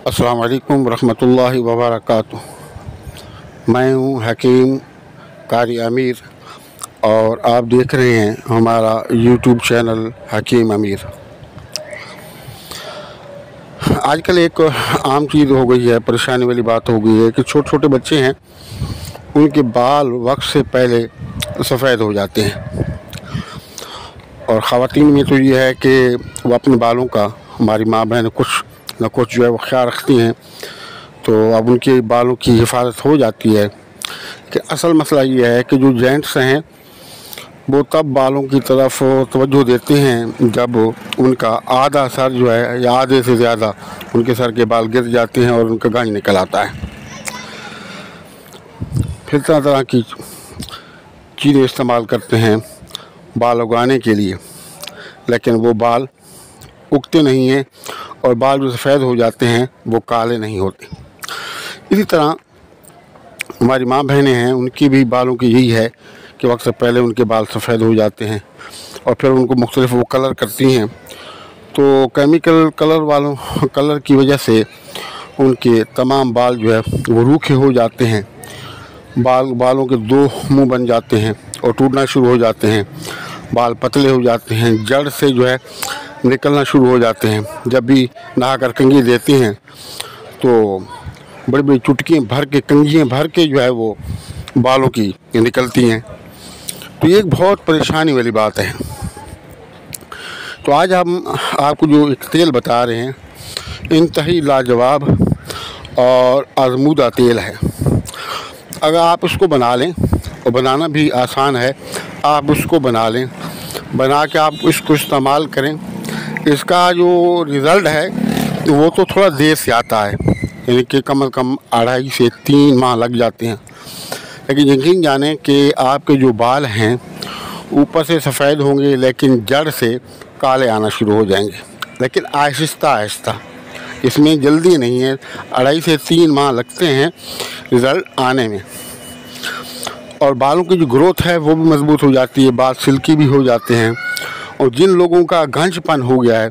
अस्सलामु अलैकुम रहमतुल्लाहि व बरकातुहू। मैं हूँ हकीम कारी अमीर और आप देख रहे हैं हमारा यूट्यूब चैनल हकीम अमीर। आजकल एक आम चीज़ हो गई है, परेशानी वाली बात हो गई है कि छोटे छोटे बच्चे हैं, उनके बाल वक्त से पहले सफ़ेद हो जाते हैं। और ख़वातीन में तो ये है कि वो अपने बालों का, हमारी माँ बहन कुछ न कुछ जो है वो ख्याल रखती हैं, तो अब उनके बालों की हिफाजत हो जाती है। कि असल मसला ये है कि जो जेंट्स हैं वो तब बालों की तरफ तवज्जो देते हैं जब उनका आधा सर जो है या आधे से ज़्यादा उनके सर के बाल गिर जाते हैं और उनका गंज निकल आता है। फिर तरह तरह की चीज़ें इस्तेमाल करते हैं बाल उगाने के लिए, लेकिन वो बाल उगते नहीं हैं और बाल जो सफ़ेद हो जाते हैं वो काले नहीं होते। इसी तरह हमारी माँ बहनें हैं, उनकी भी बालों की यही है कि वक्त से पहले उनके बाल सफ़ेद हो जाते हैं और फिर उनको मुख्तलिफ वो कलर करती हैं। तो केमिकल कलर की वजह से उनके तमाम बाल जो है वो रूखे हो जाते हैं। बालों के दो मुंह बन जाते हैं और टूटना शुरू हो जाते हैं। बाल पतले हो जाते हैं, जड़ से जो है निकलना शुरू हो जाते हैं। जब भी नहा कर कंघी देते हैं तो बड़ी बड़ी चुटकियाँ भर के, कंघियाँ भर के जो है वो बालों की निकलती हैं। तो ये एक बहुत परेशानी वाली बात है। तो आज हम आपको जो एक तेल बता रहे हैं, इंतहाई लाजवाब और आज़मूदा तेल है। अगर आप उसको बना लें, और बनाना भी आसान है, आप उसको बना लें, बना के आप इसको इस्तेमाल करें, इसका जो रिज़ल्ट है वो तो थोड़ा देर से आता है, यानी कि कम से कम 2.5 से 3 माह लग जाते हैं। लेकिन यकीन जानें कि आपके जो बाल हैं ऊपर से सफ़ेद होंगे लेकिन जड़ से काले आना शुरू हो जाएंगे, लेकिन आहिस्ता आहिस्ता, इसमें जल्दी नहीं है। 2.5 से 3 माह लगते हैं रिज़ल्ट आने में। और बालों की जो ग्रोथ है वो भी मज़बूत हो जाती है, बाल सिल्की भी हो जाते हैं। और जिन लोगों का गांजपन हो गया है,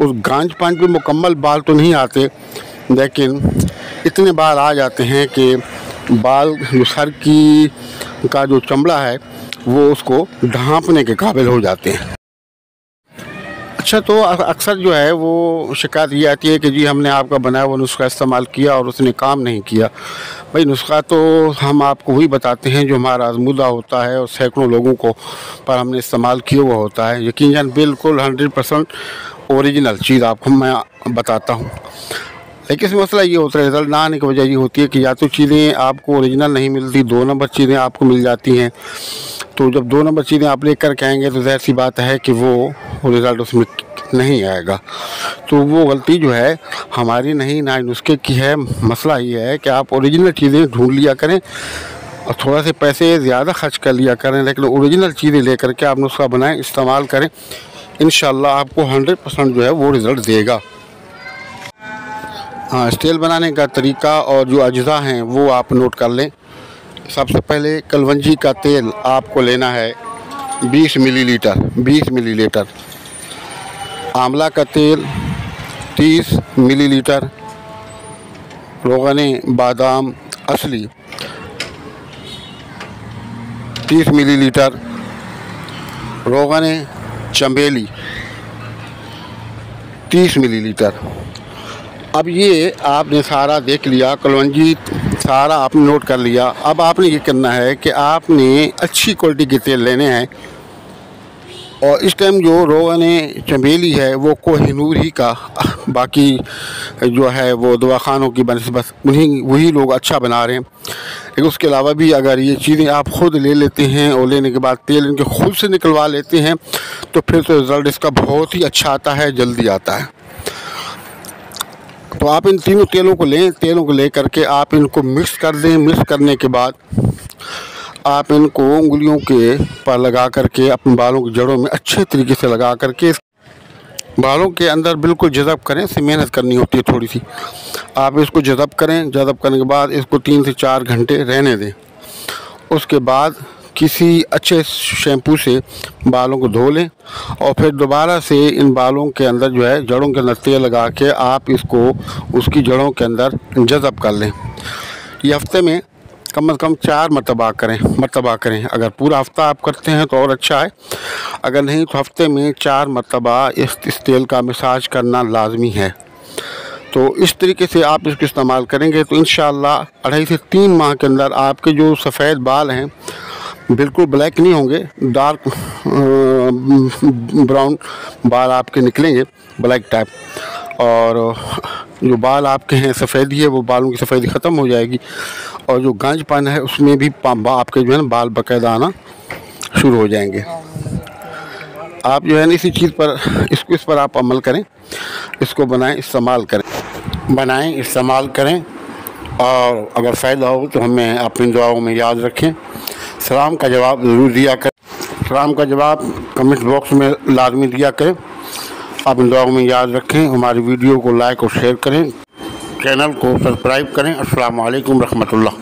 उस गांजपन पे मुकम्मल बाल तो नहीं आते, लेकिन इतने बाल आ जाते हैं कि बाल जो सर की का जो चमड़ा है वो उसको ढांपने के काबिल हो जाते हैं। अच्छा, तो अक्सर जो है वो शिकायत ये आती है कि जी हमने आपका बनाया हुआ नुस्खा इस्तेमाल किया और उसने काम नहीं किया। भाई, नुस्खा तो हम आपको वही बताते हैं जो हमारा आज़मूदा होता है और सैकड़ों लोगों को पर हमने इस्तेमाल किया हुआ होता है। यकीनन बिल्कुल 100% ओरिजिनल चीज़ आपको मैं बताता हूँ। लेकिन इस मसला ये होता है, रिज़ल्ट ना आने की वजह ये होती है कि या तो चीज़ें आपको ओरिजिनल नहीं मिलती, 2 नंबर चीज़ें आपको मिल जाती हैं। तो जब 2 नंबर चीज़ें आप ले कर के आएँगे तो ज़ाहिर सी बात है कि वो रिज़ल्ट उसमें नहीं आएगा। तो वो गलती जो है हमारी नहीं, ना नुस्खे की है। मसला ये है कि आप ओरिजिनल चीज़ें ढूंढ लिया करें और थोड़ा से पैसे ज़्यादा खर्च कर लिया करें, लेकिन ओरिजिनल चीज़ें ले कर के आप नुस्खा बनाएँ, इस्तेमाल करें। इंशाअल्लाह आपको 100% जो है वो रिज़ल्ट देगा। हाँ, इस तेल बनाने का तरीका और जो अज्जा हैं वो आप नोट कर लें। सबसे पहले कलवंजी का तेल आपको लेना है 20 मिलीलीटर, आंवला का तेल 30 मिलीलीटर, रोगन बादाम असली 30 मिलीलीटर, रोगन चमेली 30 मिलीलीटर। अब ये आपने सारा देख लिया, कलवंजी सारा आपने नोट कर लिया। अब आपने ये करना है कि आपने अच्छी क्वालिटी के तेल लेने हैं। और इस टाइम जो रोगन चमेली है वो कोहिनूर ही का, बाकी जो है वो दवाखानों की बस वही लोग अच्छा बना रहे हैं। लेकिन उसके अलावा भी अगर ये चीज़ें आप ख़ुद ले लेते हैं और लेने के बाद तेल इनके खुद से निकलवा लेते हैं तो फिर तो रिज़ल्ट इसका बहुत ही अच्छा आता है, जल्दी आता है। तो आप इन तीनों तेलों को लें, तेलों को ले करके आप इनको मिक्स कर दें। मिक्स करने के बाद आप इनको उंगलियों के पर लगा करके अपने बालों की जड़ों में अच्छे तरीके से लगा करके बालों के अंदर बिल्कुल जज़ब करें। इससे मेहनत करनी होती है थोड़ी सी। आप इसको जज़ब करें, जज़ब करने के बाद इसको 3 से 4 घंटे रहने दें। उसके बाद किसी अच्छे शैम्पू से बालों को धो लें और फिर दोबारा से इन बालों के अंदर जो है जड़ों के अंदर तेल लगा के आप इसको उसकी जड़ों के अंदर जज़ब कर लें। ये हफ्ते में कम से कम 4 मरतबा करें। अगर पूरा हफ्ता आप करते हैं तो और अच्छा है, अगर नहीं तो हफ्ते में 4 मरतबा इस तेल का मसाज करना लाजमी है। तो इस तरीके से आप इसको इस्तेमाल करेंगे तो इंशाअल्लाह 2.5 से 3 माह के अंदर आपके जो सफ़ेद बाल हैं बिल्कुल ब्लैक नहीं होंगे, डार्क ब्राउन बाल आपके निकलेंगे, ब्लैक टाइप। और जो बाल आपके हैं सफ़ेदी है वो बालों की सफ़ेदी ख़त्म हो जाएगी और जो गांजपन है उसमें भी आपके जो है ना बाल बाकायदा आना शुरू हो जाएंगे। आप जो है ना इसी चीज़ पर इस पर आप अमल करें, इसको बनाएं, इस्तेमाल करें और अगर फ़ायदा हो तो हमें अपनी दुआओं में याद रखें। सलाम का जवाब ज़रूर दिया करें, सलाम का जवाब कमेंट बॉक्स में लाजमी दिया करें। आप इन दुआओं में याद रखें। हमारी वीडियो को लाइक और शेयर करें, चैनल को सब्सक्राइब करें। अस्सलाम वालेकुम रहमतुल्लाह।